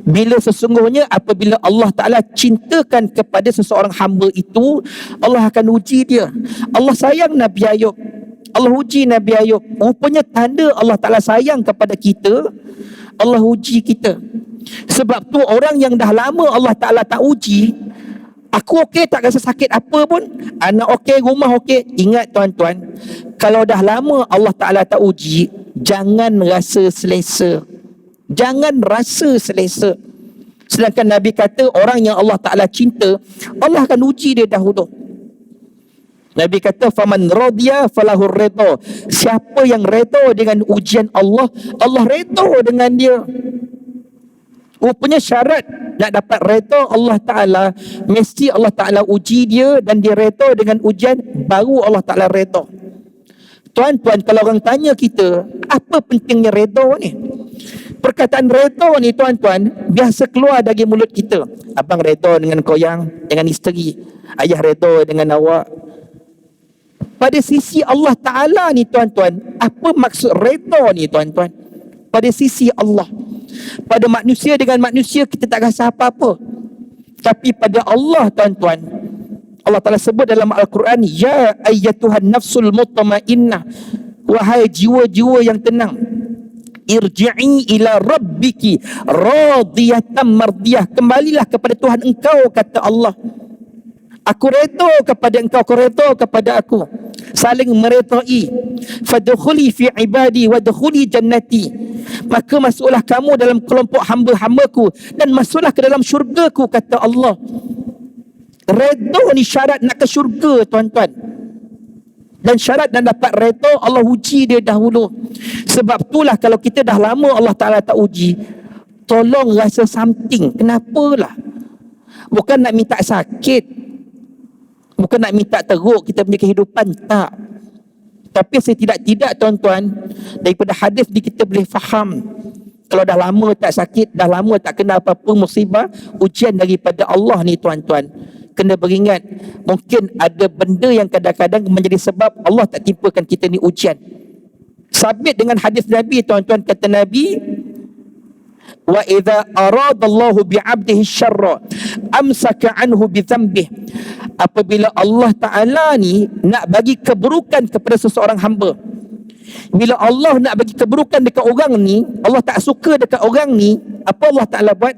Bila sesungguhnya apabila Allah Ta'ala cintakan kepada seseorang hamba itu, Allah akan uji dia. Allah sayang Nabi Ayub, Allah uji Nabi Ayub. Rupanya tanda Allah Ta'ala sayang kepada kita, Allah uji kita. Sebab tu orang yang dah lama Allah Ta'ala tak uji, aku okey, tak rasa sakit apa pun, anak okey, rumah okey. Ingat tuan-tuan, kalau dah lama Allah Ta'ala tak uji, jangan rasa selesa. Jangan rasa selesa. Sedangkan Nabi kata orang yang Allah Ta'ala cinta, Allah akan uji dia dahulu. Nabi kata faman radiya falahur redha. Siapa yang redha dengan ujian Allah, Allah redha dengan dia. Rupanya syarat nak dapat redha Allah Ta'ala, mesti Allah Ta'ala uji dia dan dia redha dengan ujian, baru Allah Ta'ala redha. Tuan-tuan, kalau orang tanya kita, apa pentingnya redha ni? Perkataan redha ni tuan-tuan biasa keluar dari mulut kita. Abang redha dengan koyang, dengan isteri. Ayah redha dengan awak. Pada sisi Allah Ta'ala ni tuan-tuan, apa maksud redha ni tuan-tuan? Pada sisi Allah. Pada manusia dengan manusia kita tak rasa apa-apa. Tapi pada Allah tuan-tuan, Allah Ta'ala sebut dalam Al-Quran, ya ayyatuhan nafsul mutmainnah, wahai jiwa-jiwa yang tenang, irji'i ila rabbiki radiyatan mardiyah, kembalilah kepada Tuhan engkau, kata Allah. Aku redha kepada engkau, kau redha kepada aku. Saling meredai. Fadkhuli fi ibadi wadkhuli jannati. Maka masuklah kamu dalam kelompok hamba-hambaku dan masuklah ke dalam syurgaku, kata Allah. Redha ni syarat nak ke syurga, tuan-tuan. Dan syarat nak dapat redha, Allah uji dia dahulu. Sebab itulah kalau kita dah lama Allah Ta'ala tak uji, tolong rasa something. Kenapalah? Bukan nak minta sakit, bukan nak minta teruk kita punya kehidupan, tak. Tapi setidak-tidak, tuan-tuan, daripada hadis ni kita boleh faham, kalau dah lama tak sakit, dah lama tak kena apa-apa musibah, ujian daripada Allah ni, tuan-tuan. Kena beringat, mungkin ada benda yang kadang-kadang menjadi sebab Allah tak timpakan kita ni ujian. Sabit dengan hadis Nabi, tuan-tuan, kata Nabi, wa idza aradallahu bi'abdihi syarra amsaka anhu bi dhanbihi. Apabila Allah Ta'ala ni nak bagi keburukan kepada seseorang hamba, bila Allah nak bagi keburukan dekat orang ni, Allah tak suka dekat orang ni, apa Allah Ta'ala buat?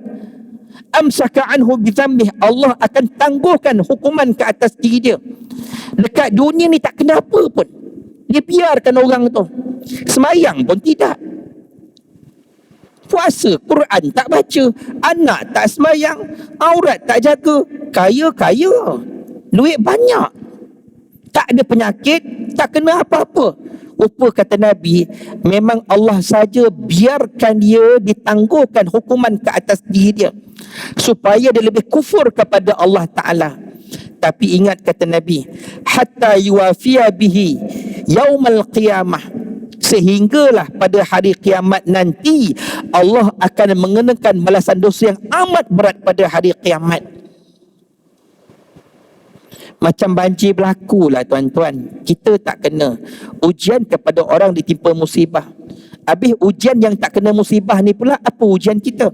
Amsaka anhu bi dhanbihi. Allah akan tangguhkan hukuman ke atas diri dia. Dekat dunia ni tak kena apa pun, dia biarkan orang tu. Semayang pun tidak, puasa Quran tak baca, anak tak semayang, aurat tak jaga, kaya, duit banyak, tak ada penyakit, tak kena apa-apa. Rupa kata Nabi, memang Allah saja biarkan dia ditangguhkan hukuman ke atas diri dia, supaya dia lebih kufur kepada Allah Ta'ala. Tapi ingat kata Nabi, hatta yuwafiya bihi yaumal qiyamah, sehinggalah pada hari kiamat nanti Allah akan mengenakan balasan dosa yang amat berat pada hari kiamat. Macam banjir berlaku lah, tuan-tuan. Kita tak kena ujian kepada orang ditimpa musibah. Habis ujian yang tak kena musibah ni pula, apa ujian kita?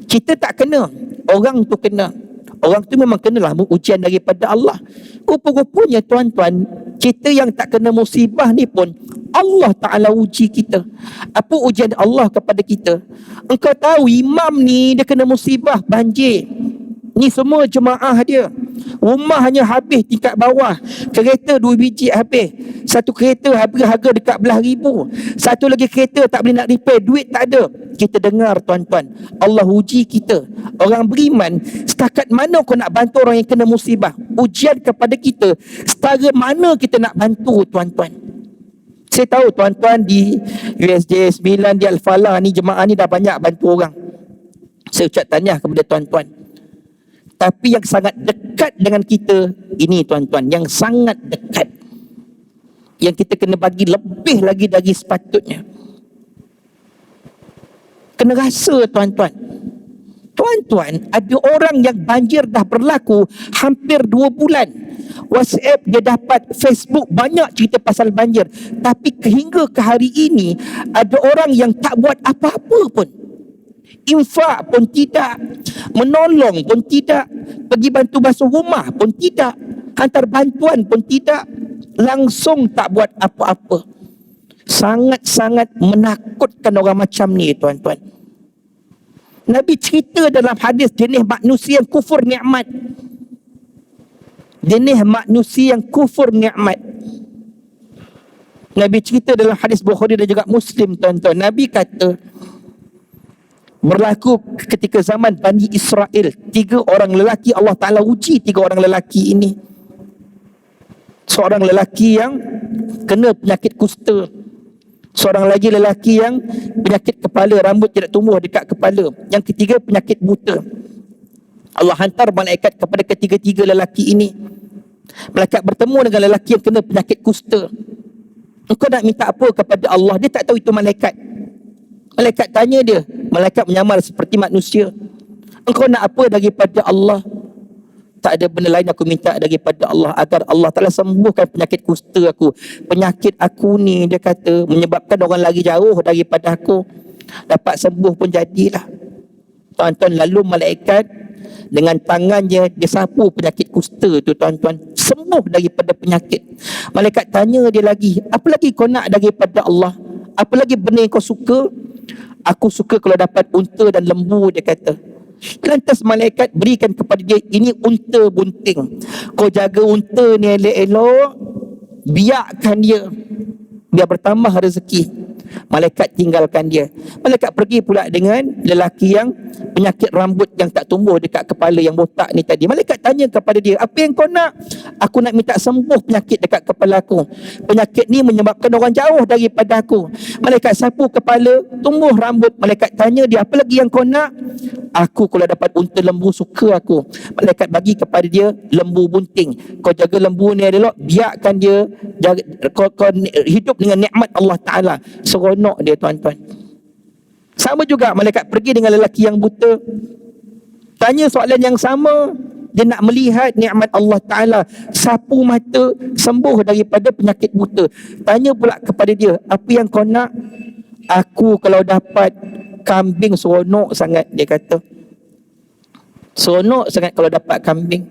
Kita tak kena, orang tu kena. Orang tu memang kenalah ujian daripada Allah. Rupa-rupanya, tuan-tuan, kita yang tak kena musibah ni pun Allah Ta'ala uji kita. Apa ujian Allah kepada kita? Engkau tahu imam ni dia kena musibah banjir. Ni semua jemaah dia, rumah hanya habis tingkat bawah, kereta 2 biji habis, satu kereta harga dekat belah ribu, satu lagi kereta tak boleh nak repair, duit tak ada. Kita dengar, tuan-tuan, Allah uji kita. Orang beriman, setakat mana kau nak bantu orang yang kena musibah? Ujian kepada kita, setara mana kita nak bantu, tuan-tuan. Saya tahu, tuan-tuan, di USJ 9, di Al-Falah ni, jemaah ni dah banyak bantu orang. Saya ucap tahniah kepada tuan-tuan. Tapi yang sangat dekat dengan kita ini, tuan-tuan, yang sangat dekat, yang kita kena bagi lebih lagi dari sepatutnya. Kena rasa, tuan-tuan. Tuan-tuan, ada orang yang banjir dah berlaku hampir 2 bulan. WhatsApp dia dapat, Facebook banyak cerita pasal banjir. Tapi hingga ke hari ini, ada orang yang tak buat apa-apa pun. Infak pun tidak, menolong pun tidak, pergi bantu basuh rumah pun tidak, hantar bantuan pun tidak, langsung tak buat apa-apa. Sangat-sangat menakutkan orang macam ni, tuan-tuan. Nabi cerita dalam hadis jenis manusia yang kufur nikmat. Jenis manusia yang kufur nikmat. Nabi cerita dalam hadis Bukhari dan juga Muslim, tuan-tuan. Nabi kata, berlaku ketika zaman Bani Israel, 3 orang lelaki Allah Ta'ala uji 3 orang lelaki ini. Seorang lelaki yang kena penyakit kusta, seorang lagi lelaki yang penyakit kepala, rambut tidak tumbuh dekat kepala, yang ketiga penyakit buta. Allah hantar malaikat kepada ketiga-tiga lelaki ini. Malaikat bertemu dengan lelaki yang kena penyakit kusta. Engkau nak minta apa kepada Allah? Dia tak tahu itu malaikat. Malaikat tanya dia, malaikat menyamar seperti manusia, engkau nak apa daripada Allah? Tak ada benda lain aku minta daripada Allah, agar Allah Ta'ala sembuhkan penyakit kusta aku. Penyakit aku ni, dia kata, menyebabkan orang lagi jauh daripada aku. Dapat sembuh pun jadilah. Tuan-tuan, lalu malaikat dengan tangannya dia sapu penyakit kusta tu, tuan-tuan, sembuh daripada penyakit. Malaikat tanya dia lagi, apa lagi kau nak daripada Allah? Apa lagi benda yang kau suka? Aku suka kalau dapat unta dan lembu, dia kata. Lantas malaikat berikan kepada dia, ini unta bunting. Kau jaga unta ni elok-elok, biarkan dia, biar bertambah rezeki. Malaikat tinggalkan dia. Malaikat pergi pula dengan lelaki yang penyakit rambut yang tak tumbuh dekat kepala yang botak ni tadi. Malaikat tanya kepada dia, apa yang kau nak? Aku nak minta sembuh penyakit dekat kepala aku. Penyakit ni menyebabkan orang jauh daripada aku. Malaikat sapu kepala, tumbuh rambut. Malaikat tanya dia, apa lagi yang kau nak? Aku kalau dapat unta lembu suka aku. Malaikat bagi kepada dia lembu bunting. Kau jaga lembu ni elok, biarkan dia jaga, kau hidup dengan nikmat Allah Ta'ala. Seronok dia tuan-tuan. Sama juga malaikat pergi dengan lelaki yang buta, tanya soalan yang sama. Dia nak melihat nikmat Allah Ta'ala, sapu mata, sembuh daripada penyakit buta. Tanya pula kepada dia, apa yang kau nak? Aku kalau dapat kambing seronok sangat, dia kata. Seronok sangat kalau dapat kambing.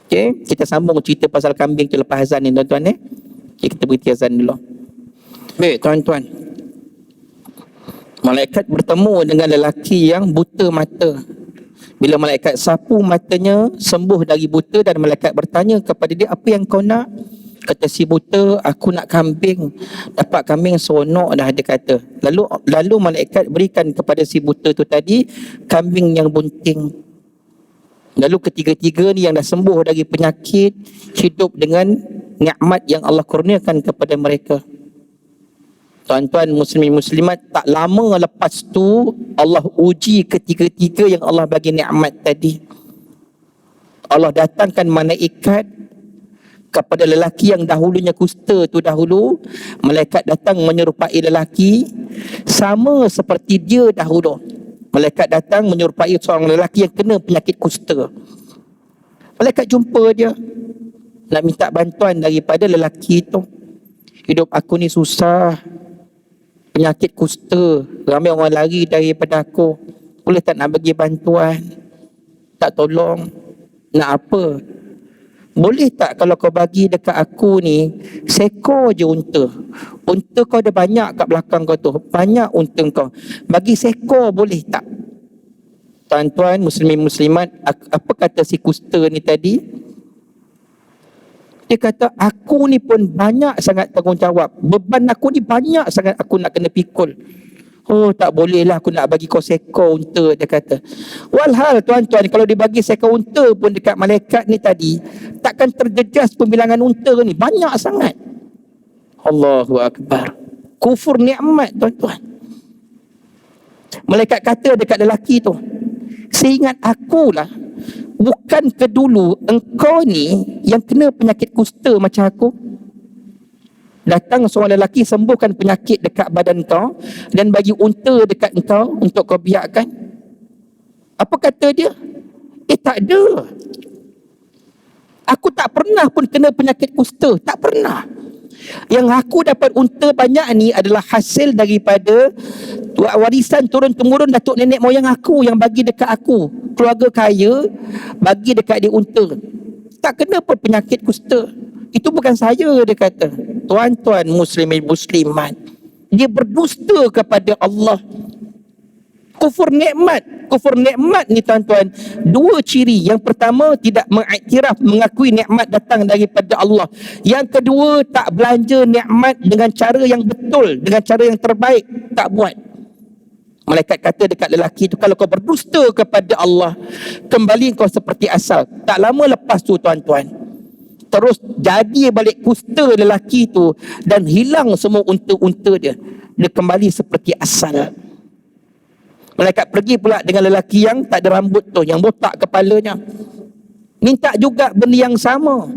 Okay, kita sambung cerita pasal kambing tu lepas azan ni tuan-tuan. Okay, kita berhenti azan dulu. Baik tuan-tuan, malaikat bertemu dengan lelaki yang buta mata. Bila malaikat sapu matanya, sembuh dari buta, dan malaikat bertanya kepada dia, apa yang kau nak? Kata si buta, aku nak kambing. Dapat kambing seronok dah, dia kata. Lalu malaikat berikan kepada si buta tu tadi kambing yang bunting. Lalu ketiga-tiga ni yang dah sembuh dari penyakit, hidup dengan nikmat yang Allah kurniakan kepada mereka. Tuan-tuan muslimin muslimat, tak lama lepas tu Allah uji ketiga-tiga yang Allah bagi nikmat tadi. Allah datangkan malaikat kepada lelaki yang dahulunya kusta tu dahulu. Malaikat datang menyerupai lelaki sama seperti dia dahulu. Malaikat datang menyerupai seorang lelaki yang kena penyakit kusta. Malaikat jumpa dia, nak minta bantuan daripada lelaki tu. Hidup aku ni susah, penyakit kusta, ramai orang lari daripada aku. Boleh tak nak bagi bantuan? Tak tolong? Nak apa? Boleh tak kalau kau bagi dekat aku ni seekor je unta? Unta kau ada banyak kat belakang kau tu, banyak unta kau. Bagi seekor boleh tak? Tuan-tuan muslimin muslimat, apa kata si kusta ni tadi? Dia kata, aku ni pun banyak sangat tanggungjawab. Beban aku ni banyak sangat, aku nak kena pikul. Oh, tak boleh lah aku nak bagi kau seekor unta, dia kata. Walhal tuan-tuan, kalau dibagi seekor unta pun dekat malaikat ni tadi, takkan terjejas pembilangan unta ni. Banyak sangat. Allahu Akbar. Kufur nikmat tuan-tuan. Malaikat kata dekat lelaki tu, seingat akulah, bukan ke dulu engkau ni yang kena penyakit kusta macam aku? Datang seorang lelaki sembuhkan penyakit dekat badan kau dan bagi unta dekat engkau untuk kau biarkan. Apa kata dia? Tak ada. Aku tak pernah pun kena penyakit kusta. Tak pernah. Yang aku dapat unta banyak ni adalah hasil daripada warisan turun-temurun datuk nenek moyang aku yang bagi dekat aku. Keluarga kaya bagi dekat dia unta. Tak kena pun penyakit kusta. Itu bukan saya, dia kata. Tuan-tuan muslimin muslimat, dia berdusta kepada Allah. Kufur nikmat. Kufur nikmat ni tuan-tuan, dua ciri. Yang pertama, tidak mengiktiraf, mengakui nikmat datang daripada Allah. Yang kedua, tak belanja nikmat dengan cara yang betul, dengan cara yang terbaik. Tak buat. Malaikat kata dekat lelaki tu, kalau kau berdusta kepada Allah, kembali kau seperti asal. Tak lama lepas tu tuan-tuan, terus jadi balik kusta lelaki tu dan hilang semua unta-unta dia. Dia kembali seperti asal. Malaikat pergi pula dengan lelaki yang tak ada rambut tu, yang botak kepalanya. Minta juga benda yang sama.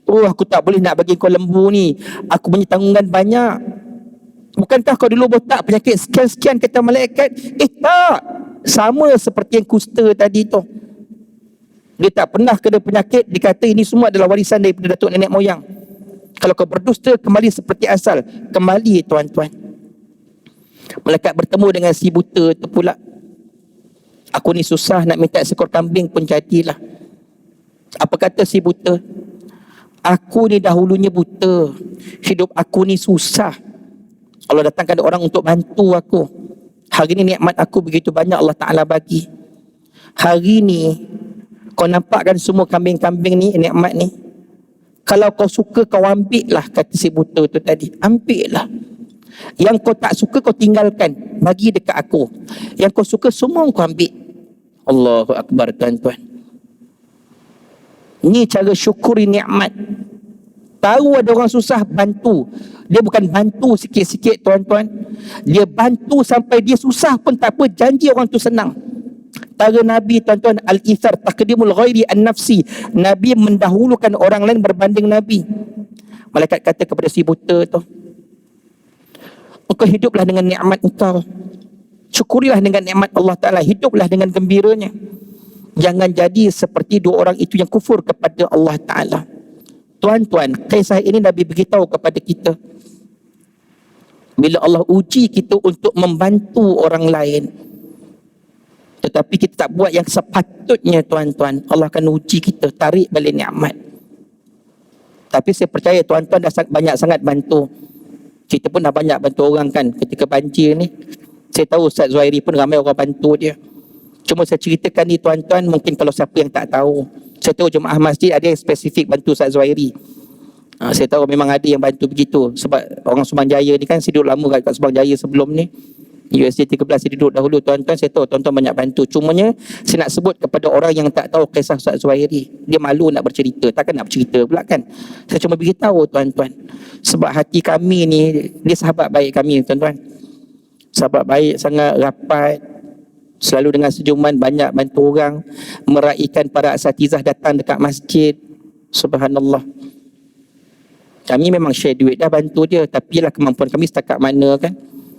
Oh, aku tak boleh nak bagi kau lembu ni. Aku punya tanggungan banyak. Bukankah kau dulu botak penyakit sekian-sekian, kata malaikat? Tak. Sama seperti yang kusta tadi tu. Dia tak pernah kena penyakit. Dia kata ini semua adalah warisan daripada datuk nenek moyang. Kalau kau berdusta, kembali seperti asal. Kembali tuan-tuan. Malaikat bertemu dengan si buta tu pula. Aku ni susah nak minta seekor kambing pun jadilah. Apa kata si buta? Aku ni dahulunya buta. Hidup aku ni susah. Allah datangkan orang untuk bantu aku. Hari ni nikmat aku begitu banyak Allah Ta'ala bagi. Hari ni kau nampak kan semua kambing-kambing ni, nikmat ni. Kalau kau suka kau ambil lah, kata si buta tu tadi. Ambil lah. Yang kau tak suka kau tinggalkan, bagi dekat aku. Yang kau suka semua kau ambil. Allahu Akbar tuan-tuan. Ini cara syukuri nikmat. Tahu ada orang susah, bantu. Dia bukan bantu sikit-sikit tuan-tuan. Dia bantu sampai dia susah pun tak apa, janji orang tu senang. Cara Nabi tuan-tuan, al-ithar taqdimul ghairi an-nafsi. Nabi mendahulukan orang lain berbanding Nabi. Malaikat kata kepada si buta tu, engkau hiduplah dengan nikmat engkau. Syukurilah dengan nikmat Allah Ta'ala. Hiduplah dengan gembiranya. Jangan jadi seperti dua orang itu yang kufur kepada Allah Ta'ala. Tuan-tuan, kisah ini Nabi beritahu kepada kita. Bila Allah uji kita untuk membantu orang lain, tetapi kita tak buat yang sepatutnya tuan-tuan, Allah akan uji kita, tarik balik nikmat. Tapi saya percaya tuan-tuan dah banyak sangat bantu. Kita pun dah banyak bantu orang kan ketika banjir ni. Saya tahu Ustaz Zuhairi pun ramai orang bantu dia. Cuma saya ceritakan ni tuan-tuan, mungkin kalau siapa yang tak tahu. Saya tahu jemaah masjid ada yang spesifik bantu Ustaz Zuhairi. Saya tahu memang ada yang bantu begitu. Sebab orang Subang Jaya ni kan, saya duduk lama kat Subang Jaya sebelum ni. USD 13 saya duduk dahulu tuan-tuan. Saya tahu tuan-tuan banyak bantu. Cumanya saya nak sebut kepada orang yang tak tahu kisah Ustaz Zuhairi. Dia malu nak bercerita. Takkan nak bercerita pula kan. Saya cuma beritahu tuan-tuan. Sebab hati kami ni, dia sahabat baik kami tuan-tuan. Sahabat baik sangat, rapat, selalu dengan senyuman, banyak bantu orang, meraihkan para asatizah datang dekat masjid. Subhanallah. Kami memang share duit dah bantu dia, tapi lah kemampuan kami setakat mana kan.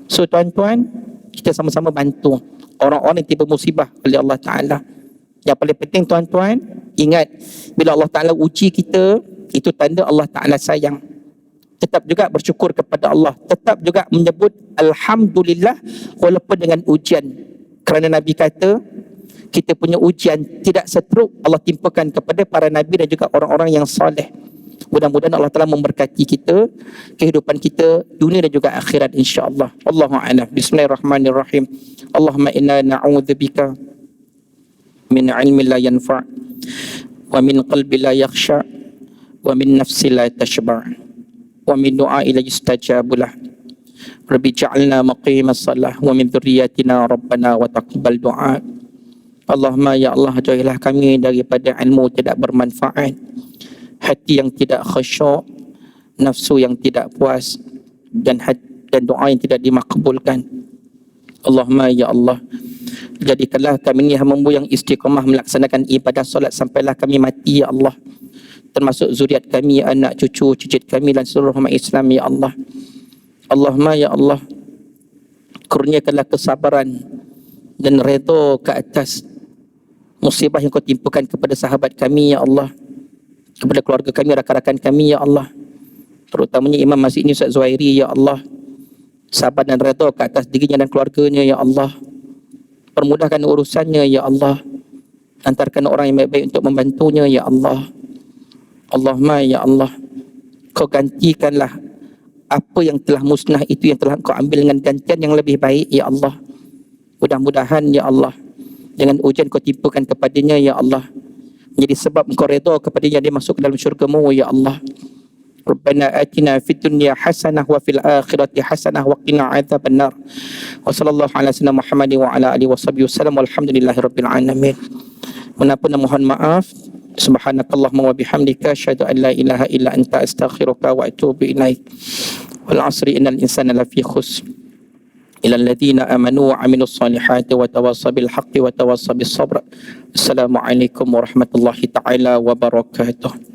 So tuan-tuan, kita sama-sama bantu orang-orang yang tiba musibah oleh Allah Ta'ala. Yang paling penting tuan-tuan, ingat bila Allah Ta'ala uji kita, itu tanda Allah Ta'ala sayang. Tetap juga bersyukur kepada Allah, tetap juga menyebut Alhamdulillah walaupun dengan ujian. Kerana Nabi kata, kita punya ujian tidak seteruk Allah timpakan kepada para Nabi dan juga orang-orang yang soleh. Mudah-mudahan Allah Ta'ala memberkati kita, kehidupan kita, dunia dan juga akhirat insyaAllah. Wallahu a'lam. Bismillahirrahmanirrahim. Allahumma inna na'udzubika min ilmi la yanfa' wa min qalbi la yakhsha' wa min nafsi la tashba' wa min du'a'i la yustajabulah. Rabbi ja'alna maqimas salah wa min dhurriyyatina rabbana wa taqabbal du'a. Allahumma ya Allah, jauhilah kami daripada ilmu tidak bermanfaat, hati yang tidak khusyuk, nafsu yang tidak puas, dan doa yang tidak dimakbulkan. Allahumma ya Allah, jadikanlah kami ni hamba-Mu yang istiqamah melaksanakan ibadah solat sampailah kami mati ya Allah, termasuk zuriat kami, anak cucu, cicit kami dan seluruh umat Islam ya Allah. Allahumma ya Allah, kurniakanlah kesabaran dan redha ke atas musibah yang Kau timpakan kepada sahabat kami ya Allah, kepada keluarga kami, rakan-rakan kami ya Allah, terutamanya Imam Masjid ini Ustaz Zuhairi ya Allah. Sabar dan redha ke atas dirinya dan keluarganya ya Allah. Permudahkan urusannya ya Allah, hantarkan orang yang baik-baik untuk membantunya ya Allah. Allahumma ya Allah, Kau gantikanlah apa yang telah musnah itu, yang telah Kau ambil dengan gantian yang lebih baik ya Allah. Mudah-mudahan ya Allah, dengan ujian Kau timpakan kepadanya ya Allah, menjadi sebab Engkau redha kepadanya, dia masuk ke dalam syurga-Mu ya Allah. Rabbana atina fid dunya hasanah wa fil akhirati hasanah wa qina adzabannar. Wa sallallahu ala sayyidina Muhammad wa ala alihi wasallam. Walhamdulillahirabbil alamin. Mohon maaf. Subhanakallahumma wa bihamdika asyhadu an la ilaha illa anta astaghfiruka wa atubu ilaik. Wal 'asri innal insana lafi khusr. Ila alladhina amanu wa 'amilus solihati wa tawassaw bil haqqi wa tawassaw bis sabr. Assalamualaikum warahmatullahi taala wabarakatuh.